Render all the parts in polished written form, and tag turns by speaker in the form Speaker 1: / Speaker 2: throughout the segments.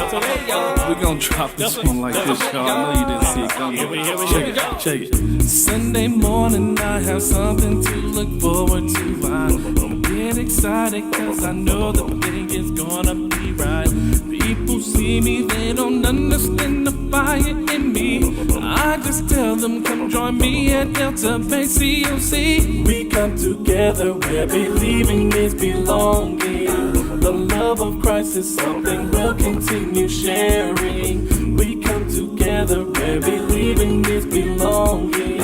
Speaker 1: So there you go.
Speaker 2: We're going to drop this one like this, y'all. I know you didn't see it coming. Check it. Sunday morning, I have something to look forward to. I'm getting excited because I know the thing is gonna be right. People see me, they don't understand the fire in me. I just tell them, come join me at Delta Bay COC. We come together where believing is belonging. The love of Christ is something we'll continue sharing. We come together where believing is belonging.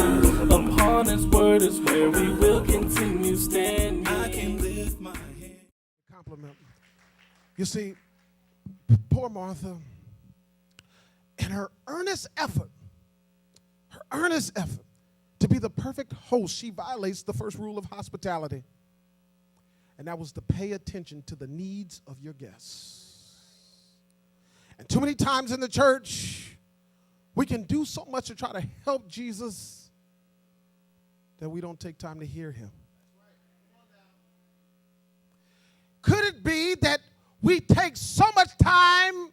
Speaker 2: Upon His word is where we will continue standing. I can lift my hand.
Speaker 3: Compliment. You see, poor Martha, in her earnest effort to be the perfect host, she violates the first rule of hospitality. And that was to pay attention to the needs of your guests. And too many times in the church, we can do so much to try to help Jesus that we don't take time to hear Him. Could it be that we take so much time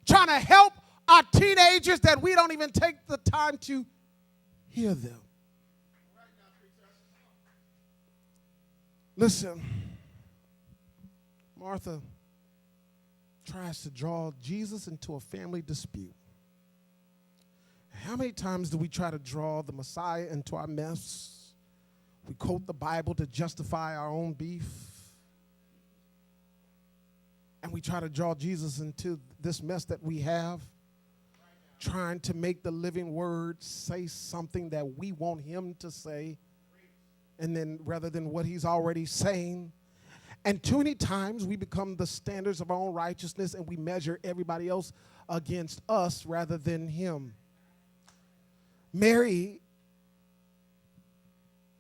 Speaker 3: trying to help our teenagers that we don't even take the time to hear them? Listen, Martha tries to draw Jesus into a family dispute. How many times do we try to draw the Messiah into our mess? We quote the Bible to justify our own beef. And we try to draw Jesus into this mess that we have, trying to make the living word say something that we want Him to say, and then rather than what He's already saying. And too many times we become the standards of our own righteousness and we measure everybody else against us rather than Him. Mary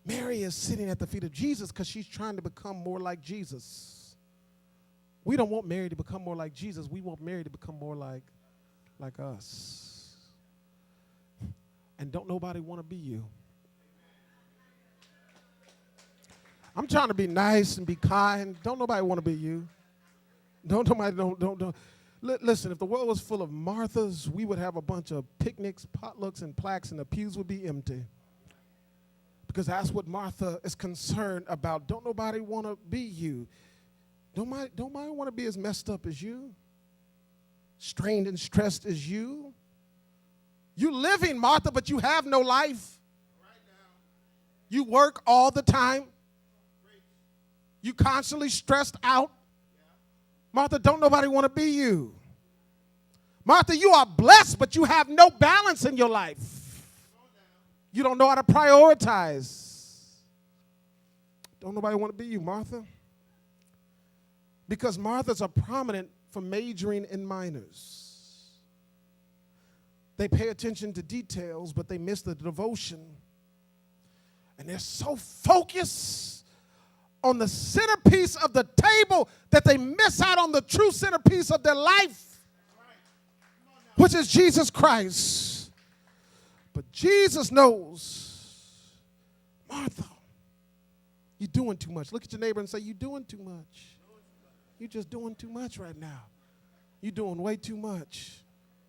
Speaker 3: is sitting at the feet of Jesus because she's trying to become more like Jesus. We don't want Mary to become more like Jesus. We want Mary to become more like us. And don't nobody want to be you. I'm trying to be nice and be kind. Don't nobody want to be you. Don't. Listen, if the world was full of Marthas, we would have a bunch of picnics, potlucks, and plaques, and the pews would be empty. Because that's what Martha is concerned about. Don't nobody want to be you. Don't nobody want to be as messed up as you, strained and stressed as you. You living, Martha, but you have no life. You work all the time. You constantly stressed out. Martha, don't nobody want to be you. Martha, you are blessed, but you have no balance in your life. You don't know how to prioritize. Don't nobody want to be you, Martha. Because Marthas are prominent for majoring in minors. They pay attention to details, but they miss the devotion. And they're so focused on the centerpiece of the table that they miss out on the true centerpiece of their life, which is Jesus Christ. But Jesus knows, Martha, you're doing too much. Look at your neighbor and say, you're doing too much. You're just doing too much right now. You're doing way too much.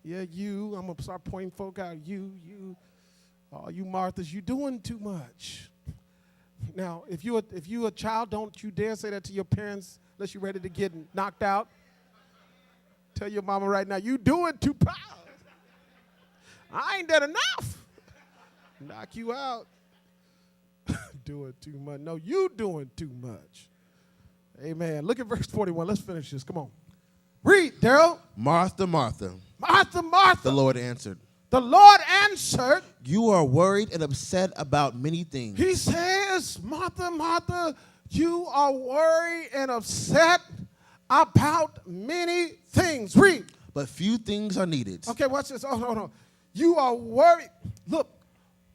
Speaker 3: Yeah, you. I'm going to start pointing folk out. You. All you Marthas, you're doing too much. Now, if you a child, don't you dare say that to your parents unless you're ready to get knocked out. Tell your mama right now, you doing too much. I ain't done enough. Knock you out. Doing too much. No, you doing too much. Amen. Look at verse 41. Let's finish this. Come on. Read, Daryl.
Speaker 4: Martha, Martha.
Speaker 3: Martha, Martha.
Speaker 4: The Lord answered.
Speaker 3: The Lord answered.
Speaker 4: You are worried and upset about many things.
Speaker 3: He says, Martha, Martha, you are worried and upset about many things. Read.
Speaker 4: But few things are needed.
Speaker 3: Okay, watch this. Oh, hold on. You are worried. Look,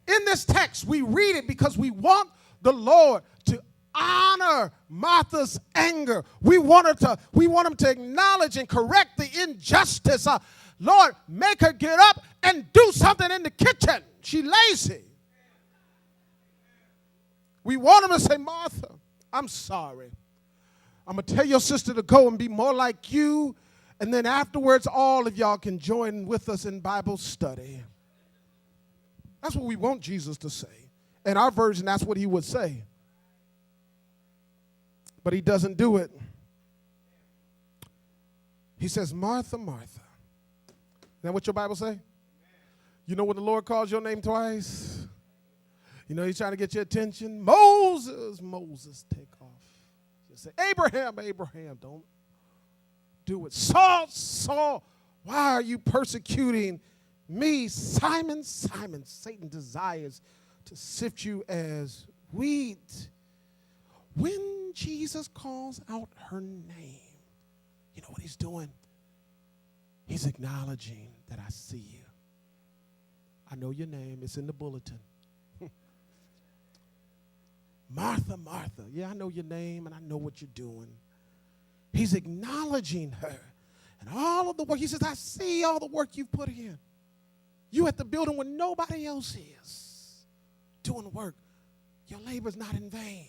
Speaker 3: in this text, we read it because we want the Lord to honor Martha's anger. We want him to acknowledge and correct the injustice. Lord, make her get up and do something in the kitchen. She's lazy. We want him to say, Martha, I'm sorry. I'm going to tell your sister to go and be more like you And then afterwards, all of y'all can join with us in Bible study. That's what we want Jesus to say. In our version, that's what he would say. But he doesn't do it. He says, Martha, Martha. Is that what your Bible say? You know when the Lord calls your name twice? You know he's trying to get your attention. Moses, Moses, take off. Just say, Abraham, Abraham, don't do it. Saul, Saul, why are you persecuting me? Simon, Simon, Satan desires to sift you as wheat. When Jesus calls out her name, you know what he's doing? He's acknowledging that I see you. I know your name. It's in the bulletin. Martha, Martha. Yeah, I know your name and I know what you're doing. He's acknowledging her and all of the work. He says, I see all the work you've put in. You at the building when nobody else is doing work. Your labor's not in vain.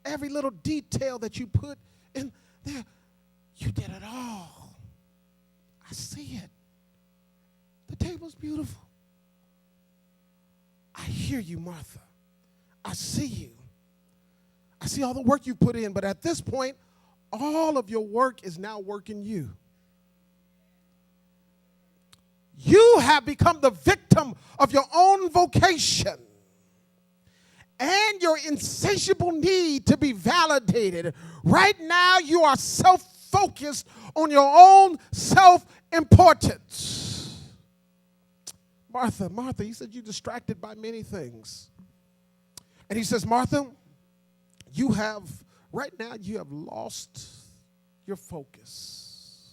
Speaker 3: Every little detail that you put in there, you did it all. I see it. The table's beautiful. I hear you, Martha. I see you. I see all the work you put in, but at this point, all of your work is now working you. You have become the victim of your own vocation and your insatiable need to be validated. Right now, you are self-focused on your own self-importance. Martha, Martha, he said you're distracted by many things. And he says, Martha, right now you have lost your focus.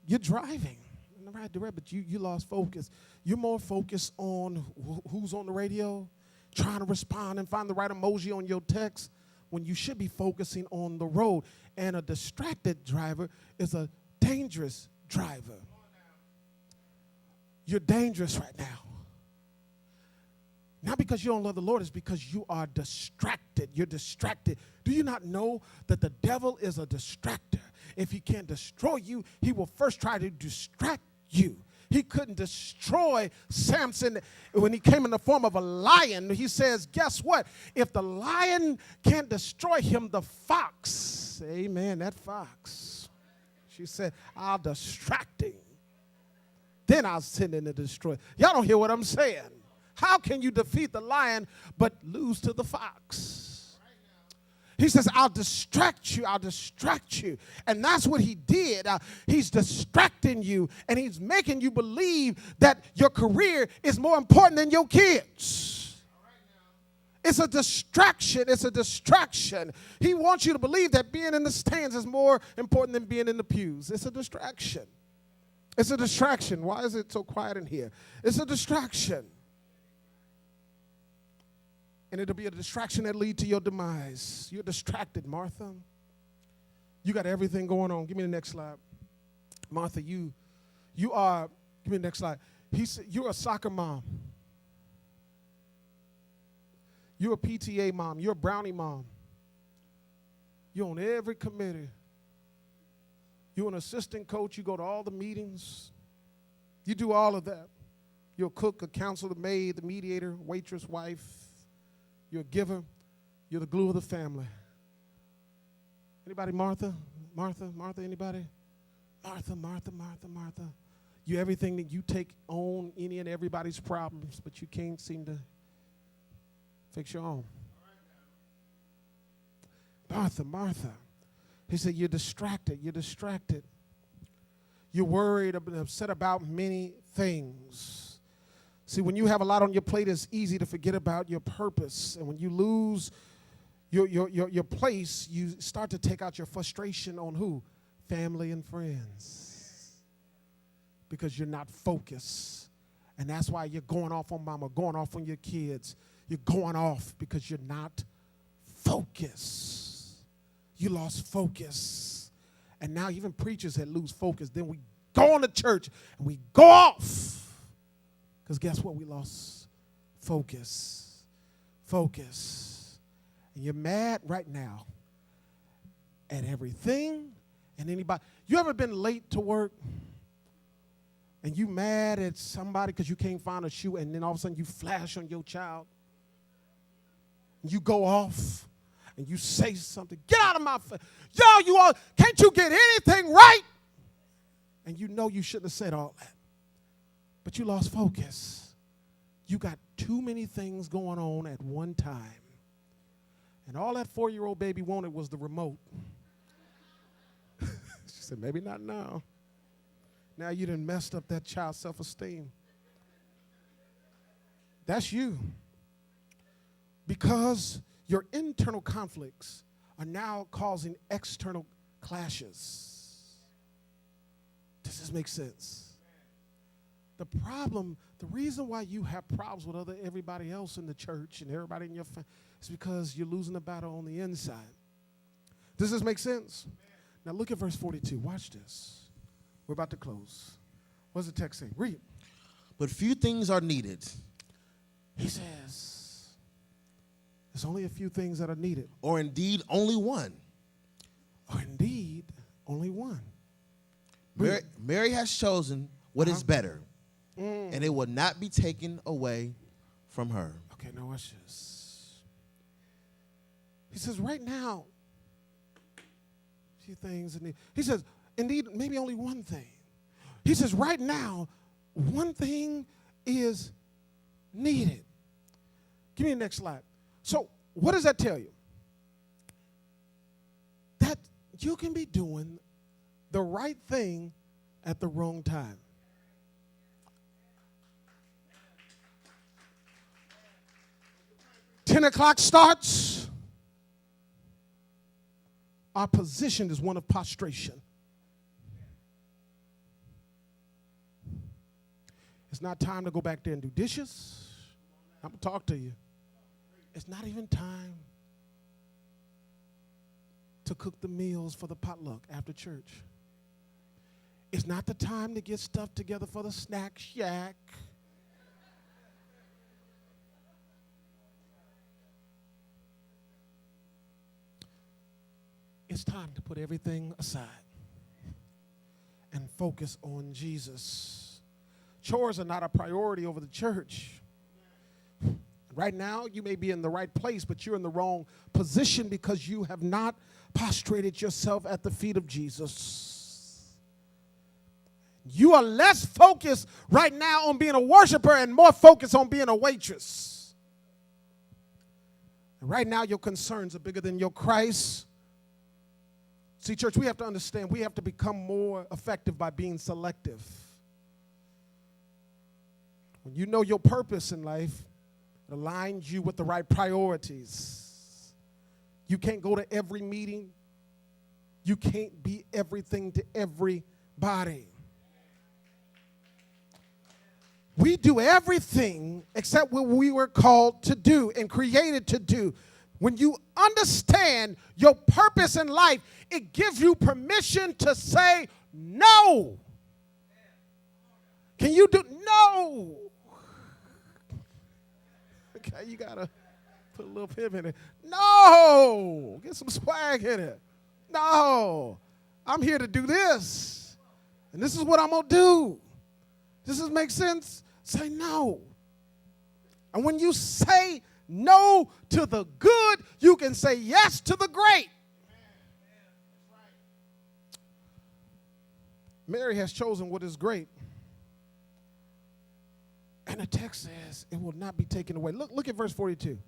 Speaker 3: You're driving in the right direction, but you lost focus. You're more focused on who's on the radio, trying to respond and find the right emoji on your text, when you should be focusing on the road. And a distracted driver is a dangerous driver. You're dangerous right now. Not because you don't love the Lord, it's because you are distracted. You're distracted. Do you not know that the devil is a distractor? If he can't destroy you, he will first try to distract you. He couldn't destroy Samson when he came in the form of a lion. He says, guess what? If the lion can't destroy him, the fox, amen, that fox, she said, I'll distract him. Then I'll send him to destroy. Y'all don't hear what I'm saying. How can you defeat the lion but lose to the fox? He says, I'll distract you, I'll distract you. And that's what he did. He's distracting you, and he's making you believe that your career is more important than your kids. It's a distraction. It's a distraction. He wants you to believe that being in the stands is more important than being in the pews. It's a distraction. It's a distraction. Why is it so quiet in here? It's a distraction. And it'll be a distraction that leads to your demise. You're distracted, Martha. You got everything going on. Give me the next slide. Martha, you are, give me the next slide. He said, you're a soccer mom. You're a PTA mom. You're a brownie mom. You're on every committee. You're an assistant coach. You go to all the meetings. You do all of that. You're a cook, a counselor, the maid, the mediator, waitress, wife. You're a giver. You're the glue of the family. Anybody Martha? Martha? Martha, anybody? Martha, Martha, Martha, Martha. You're everything that you take on any and everybody's problems, but you can't seem to fix your own. Martha, Martha. He said, you're distracted. You're distracted. You're worried and upset about many things. See, when you have a lot on your plate, it's easy to forget about your purpose. And when you lose your place, you start to take out your frustration on who? Family and friends. Because you're not focused. And that's why you're going off on mama, going off on your kids. You're going off because you're not focused. You lost focus. And now even preachers that lose focus, then we go on to church and we go off. Because guess what? We lost focus. Focus. And you're mad right now at everything And anybody, you ever been late to work and you mad at somebody because you can't find a shoe, and then all of a sudden you flash on your child? You go off and you say something. Get out of my face. Yo, you all, can't you get anything right? And you know you shouldn't have said all that. But you lost focus. You got too many things going on at one time. And all that 4-year-old baby wanted was the remote. She said, maybe not now. Now you done messed up that child's self-esteem. That's you. Because your internal conflicts are now causing external clashes. Does this make sense? The problem, the reason why you have problems with everybody else in the church and everybody in your family is because you're losing the battle on the inside. Does this make sense? Now look at verse 42. Watch this. We're about to close. What does the text say? Read.
Speaker 4: But few things are needed.
Speaker 3: He says, there's only a few things that are needed.
Speaker 4: Or indeed only one.
Speaker 3: Or indeed only one.
Speaker 4: Mary has chosen what is better, and it will not be taken away from her.
Speaker 3: Okay, now watch this. He says, right now, a few things. He says, indeed, maybe only one thing. He says, right now, one thing is needed. Give me the next slide. So, what does that tell you? That you can be doing the right thing at the wrong time. Ten o'clock starts. Our position is one of prostration. It's not time to go back there and do dishes. I'm going to talk to you. It's not even time to cook the meals for the potluck after church. It's not the time to get stuff together for the snack shack. It's time to put everything aside and focus on Jesus. Chores are not a priority over the church. Right now, you may be in the right place, but you're in the wrong position because you have not prostrated yourself at the feet of Jesus. You are less focused right now on being a worshiper and more focused on being a waitress. And right now, your concerns are bigger than your Christ. See, church, we have to understand we have to become more effective by being selective. When you know your purpose in life, it aligns you with the right priorities. You can't go to every meeting. You can't be everything to everybody. We do everything except what we were called to do and created to do. When you understand your purpose in life, it gives you permission to say no. Can you do no? Okay, you got to put a little pip in it. No! Get some swag in it. No! I'm here to do this. And this is what I'm going to do. Does this make sense? Say no. And when you say no to the good, you can say yes to the great. Mary has chosen what is great. And the text says it will not be taken away. Look at verse 42.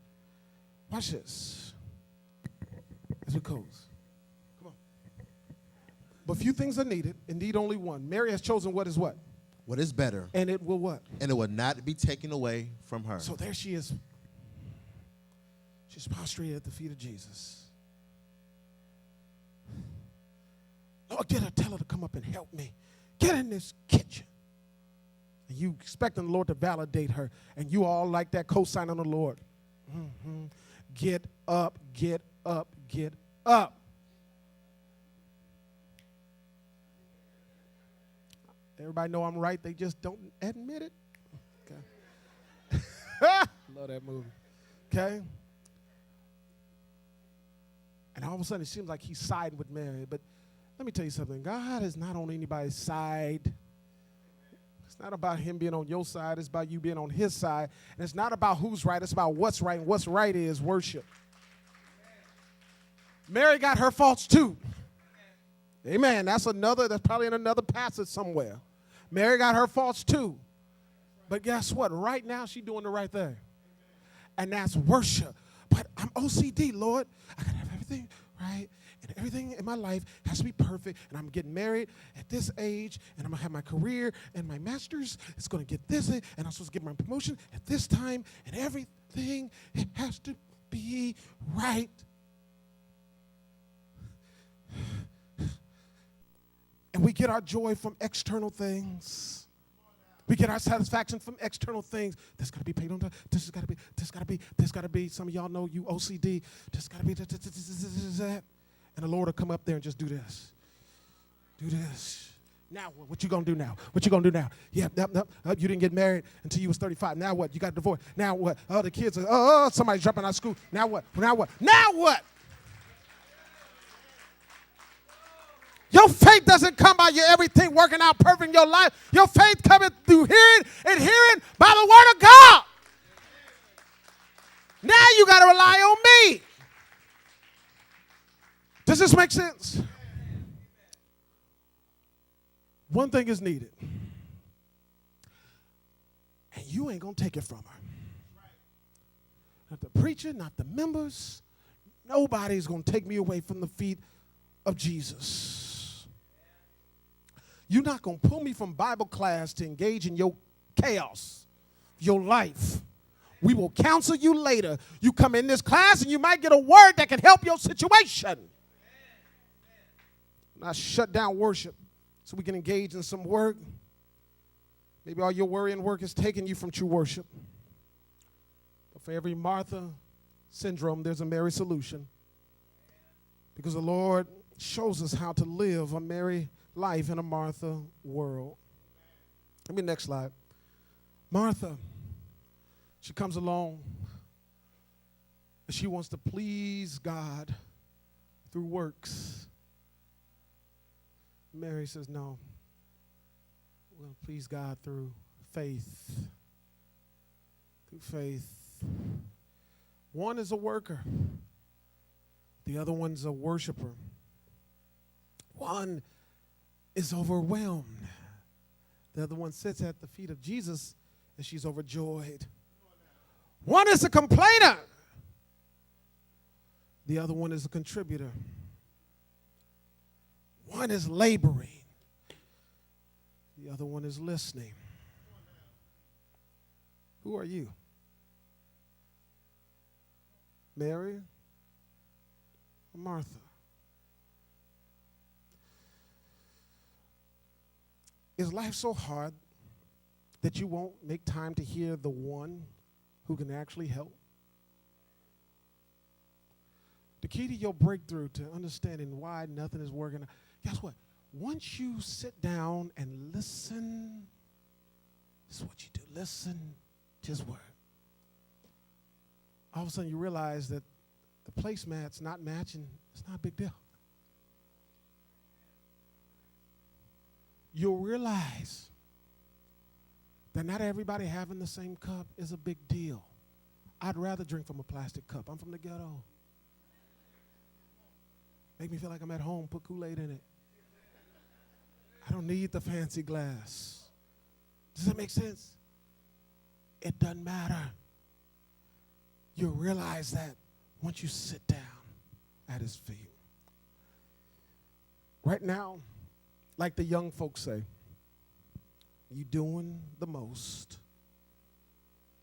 Speaker 3: Watch this. As we close. Come on. But few things are needed, indeed only one. Mary has chosen what is what?
Speaker 4: What is better.
Speaker 3: And it will what?
Speaker 4: And it will not be taken away from her.
Speaker 3: So there she is. She's prostrated at the feet of Jesus. Lord, get her, tell her to come up and help me. Get in this kitchen. And you expecting the Lord to validate her. And you all like that cosign on the Lord. Mm-hmm. Get up, get up, get up. Everybody know I'm right. They just don't admit it. Okay. Love that movie. Okay. And all of a sudden it seems like he's siding with Mary. But Let me tell you something. God is not on anybody's side. It's not about him being on your side. It's about you being on his side. And it's not about who's right. It's about what's right. And what's right is worship. Mary got her faults too. Amen. That's probably in another passage somewhere. Mary got her faults too. But guess what? Right now, she's doing the right thing. And that's worship. But I'm OCD, Lord. I got to have everything right. And everything in my life has to be perfect. And I'm getting married at this age. And I'm going to have my career and my master's. It's going to get this. And I'm supposed to get my promotion at this time. And everything has to be right. And we get our joy from external things. We get our satisfaction from external things. This got to be paid on time. This got to be, this got to be, this got to be. Some of y'all know you OCD. This got to be, that. And the Lord will come up there and just do this. Do this. Now what you going to do now? What you going to do now? Yeah, you didn't get married until you was 35. Now what? You got divorced. Now what? Oh, the kids are, somebody's dropping out of school. Now what? Now what? Now what? Your faith doesn't come by your everything working out perfect in your life. Your faith coming through hearing and hearing by the word of God. Now you got to rely on me. Does this make sense? One thing is needed. And you ain't going to take it from her. Not the preacher, not the members. Nobody's going to take me away from the feet of Jesus. You're not going to pull me from Bible class to engage in your chaos, your life. We will counsel you later. You come in this class and you might get a word that can help your situation. Not shut down worship so we can engage in some work. Maybe all your worry and work is taking you from true worship. But for every Martha syndrome, there's a Mary solution. Because the Lord shows us how to live a Mary life in a Martha world. Let me next slide. Martha, she comes along and she wants to please God through works. Mary says, no, we're going to please God through faith. Through faith. One is a worker. The other one's a worshiper. One is overwhelmed. The other one sits at the feet of Jesus and she's overjoyed. One is a complainer. The other one is a contributor. One is laboring. The other one is listening. Who are you? Mary or Martha? Is life so hard that you won't make time to hear the one who can actually help? The key to your breakthrough, to understanding why nothing is working out, guess what? Once you sit down and listen, this is what you do. Listen to his word. All of a sudden you realize that the placemat's not matching. It's not a big deal. You'll realize that not everybody having the same cup is a big deal. I'd rather drink from a plastic cup. I'm from the ghetto. Make me feel like I'm at home. Put Kool-Aid in it. I don't need the fancy glass. Does that make sense? It doesn't matter. You'll realize that once you sit down at his feet. Right now, like the young folks say, you doing the most,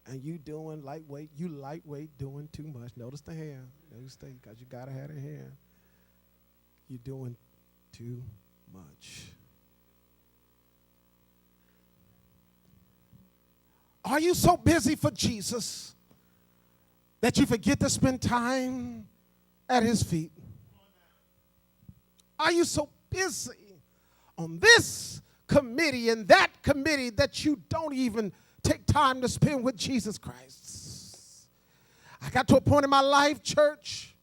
Speaker 3: and you doing lightweight. You lightweight doing too much. Notice the hand. Notice the, because you gotta have a hand. You're doing too much. Are you so busy for Jesus that you forget to spend time at his feet? Are you so busy on this committee and that committee that you don't even take time to spend with Jesus Christ? I got to a point in my life, church,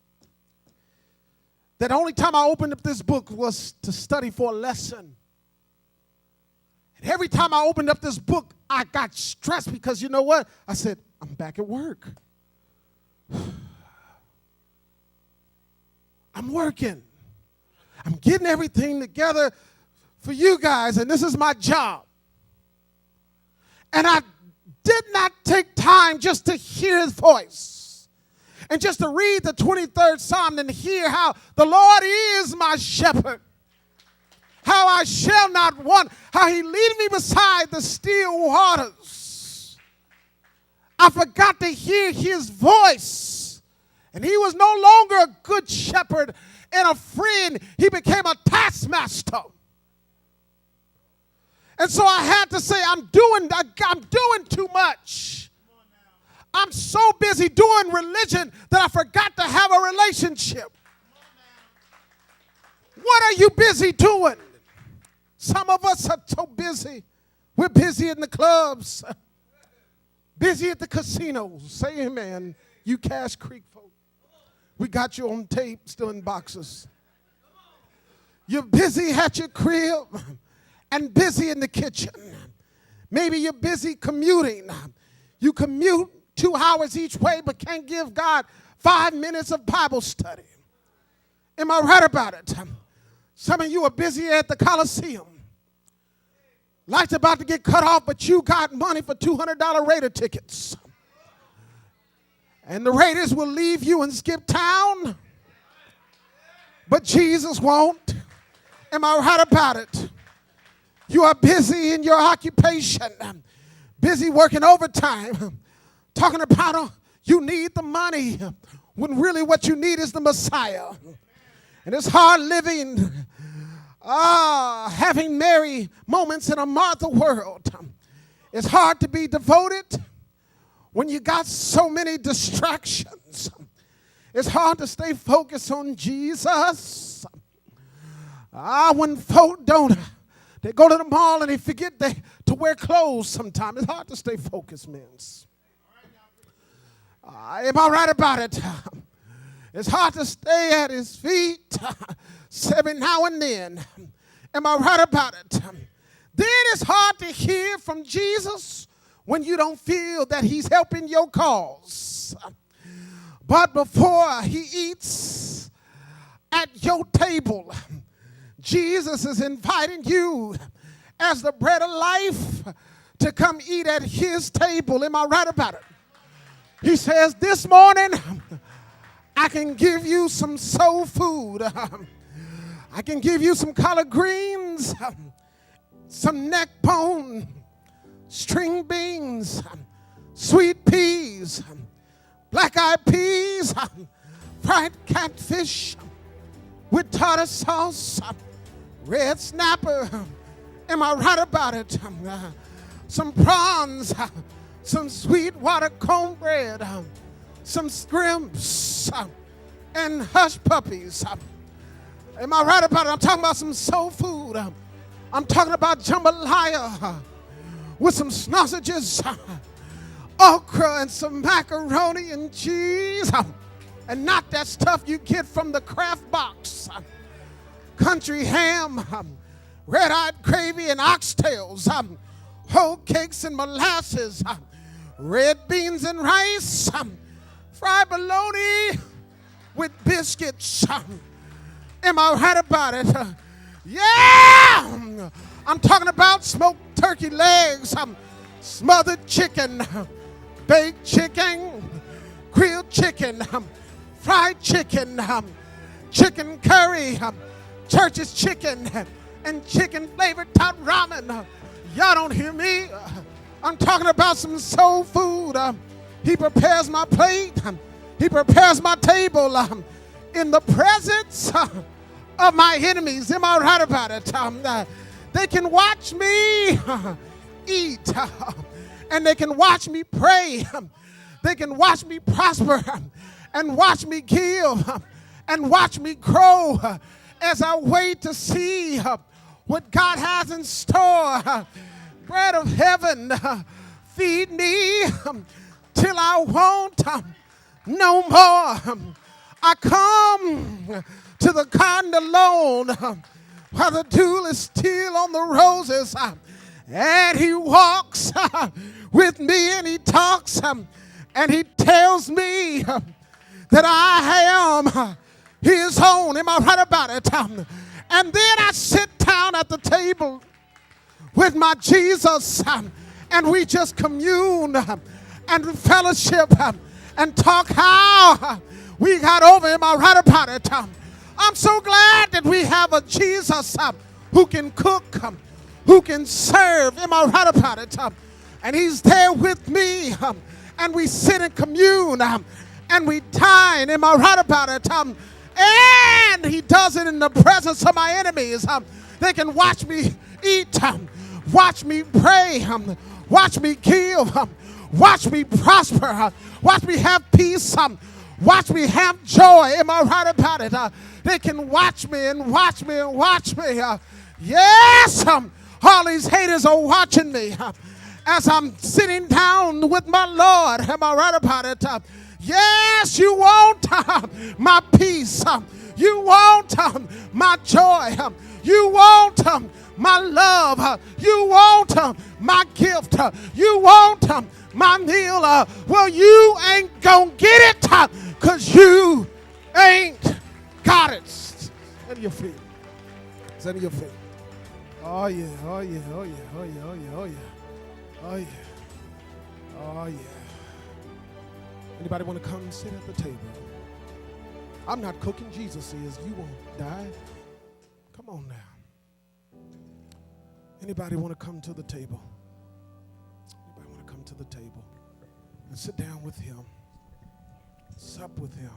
Speaker 3: that the only time I opened up this book was to study for a lesson. And every time I opened up this book, I got stressed because you know what? I said, I'm back at work. I'm working. I'm getting everything together for you guys, and this is my job. And I did not take time just to hear his voice and just to read the 23rd Psalm and hear how the Lord is my shepherd, how I shall not want, how he lead me beside the still waters. I forgot to hear his voice. And he was no longer a good shepherd and a friend. He became a taskmaster. And so I had to say, I'm doing too much. I'm so busy doing religion that I forgot to have a relationship. What are you busy doing? Some of us are so busy. We're busy in the clubs, busy at the casinos. Say amen, you Cash Creek folk. We got you on tape, still in boxes. You're busy at your crib and busy in the kitchen. Maybe you're busy commuting. You commute 2 hours each way but can't give God 5 minutes of Bible study. Am I right about it? Some of you are busy at the Coliseum. Lights about to get cut off, but you got money for $200 Raider tickets. And the Raiders will leave you and skip town, but Jesus won't. Am I right about it? You are busy in your occupation, busy working overtime, talking about you need the money, when really what you need is the Messiah. And it's hard living, having Mary moments in a Martha world. It's hard to be devoted when you got so many distractions. It's hard to stay focused on Jesus. When folk they go to the mall and they forget to wear clothes sometimes. It's hard to stay focused, men. Am I right about it? It's hard to stay at his feet every now and then. Am I right about it? Then it's hard to hear from Jesus when you don't feel that he's helping your cause. But before he eats at your table, Jesus is inviting you as the bread of life to come eat at his table. Am I right about it? He says, this morning, I can give you some soul food. I can give you some collard greens, some neck bone, string beans, sweet peas, black-eyed peas, fried catfish with tartar sauce, red snapper. Am I right about it? Some prawns, some sweet water cornbread, some scrimps, and hush puppies. Am I right about it? I'm talking about some soul food. I'm talking about jambalaya with some sausages, okra, and some macaroni and cheese. And not that stuff you get from the Kraft box. Country ham, red-eyed gravy and oxtails, whole cakes and molasses, red beans and rice, fried bologna with biscuits. Am I right about it? Yeah! I'm talking about smoked turkey legs, smothered chicken, baked chicken, grilled chicken, fried chicken, chicken curry, church's chicken, and chicken-flavored top ramen. Y'all don't hear me? I'm talking about some soul food. He prepares my plate. He prepares my table in the presence of my enemies. Am I right about it? They can watch me eat, and they can watch me pray. They can watch me prosper and watch me give and watch me grow as I wait to see what God has in store. Bread of heaven, feed me till I want no more. I come to the garden alone while the dew is still on the roses. And he walks with me and he talks and he tells me that I am his own. Am I right about it? And then I sit down at the table with my Jesus and we just commune and fellowship and talk how we got over. Am I right about it? I'm so glad that we have a Jesus who can cook, who can serve. Am I right about it? And he's there with me, and we sit and commune, and we dine. Am I right about it? And he does it in the presence of my enemies. They can watch me eat, watch me pray, watch me give, watch me prosper, watch me have peace, watch me have joy. Am I right about it? They can watch me and watch me and watch me. Yes, all these haters are watching me as I'm sitting down with my Lord. Am I right about it? Yes, you want my peace. You want my joy. You want my love. You want my gift. You want my meal. Well, you ain't gonna get it because you ain't got it. Stand to your feet. Stand to your feet. Oh yeah, oh yeah, oh yeah, oh yeah, oh yeah, oh yeah, oh yeah, oh yeah. Anybody want to come and sit at the table? I'm not cooking, Jesus is. You won't die. Come on now. Anybody want to come to the table? Anybody want to come to the table and sit down with him? Sup with him.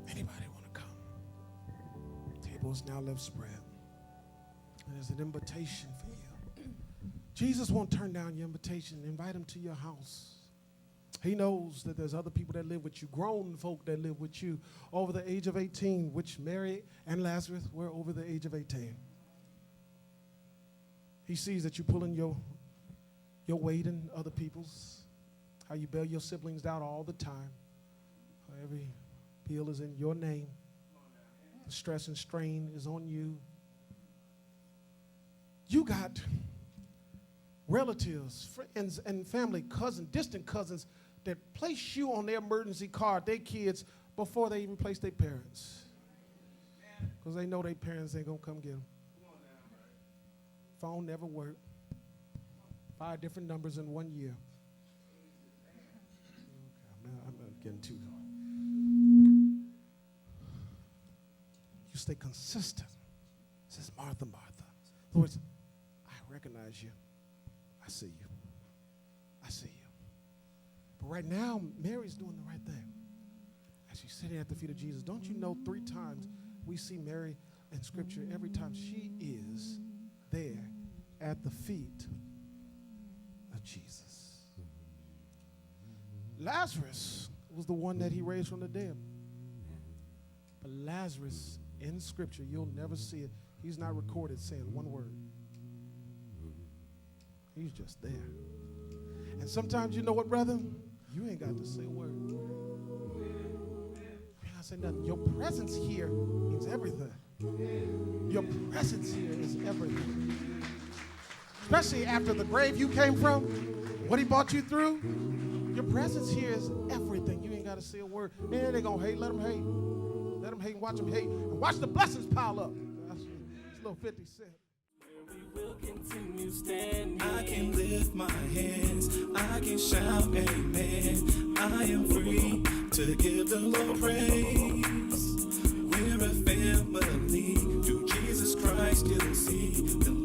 Speaker 3: Anybody want to come? The table is now left spread. There's an invitation for you. Jesus won't turn down your invitation. Invite him to your house. He knows that there's other people that live with you, grown folk that live with you over the age of 18, which Mary and Lazarus were over the age of 18. He sees that you're pulling your weight in other people's, how you bail your siblings out all the time. How every bill is in your name. The stress and strain is on you. You got relatives, friends, and family, cousins, distant cousins that place you on their emergency card, their kids, before they even place their parents. Because they know their parents ain't going to come get them. Phone never worked. 5 different numbers in 1 year. Okay, I'm not getting too. You stay consistent. Says Martha, Martha. In other words, I recognize you. I see you. I see you. But right now, Mary's doing the right thing. As she's sitting at the feet of Jesus, don't you know 3 times we see Mary in Scripture, every time she is there at the feet of Jesus. Lazarus was the one that he raised from the dead. But Lazarus in Scripture, you'll never see it. He's not recorded saying one word. He's just there. And sometimes, you know what, brother? You ain't got to say a word. You ain't got to say nothing. Your presence here means everything. Your presence here is everything. Especially after the grave you came from, what he brought you through. Your presence here is everything. You ain't got to say a word. Man, they're going to hate. Let them hate. Let them hate and watch them hate. And watch the blessings pile up. That's a little 50 cents.
Speaker 2: Continue standing. I can lift my hands, I can shout amen. I am free to give the Lord praise. We're a family through Jesus Christ, you'll see.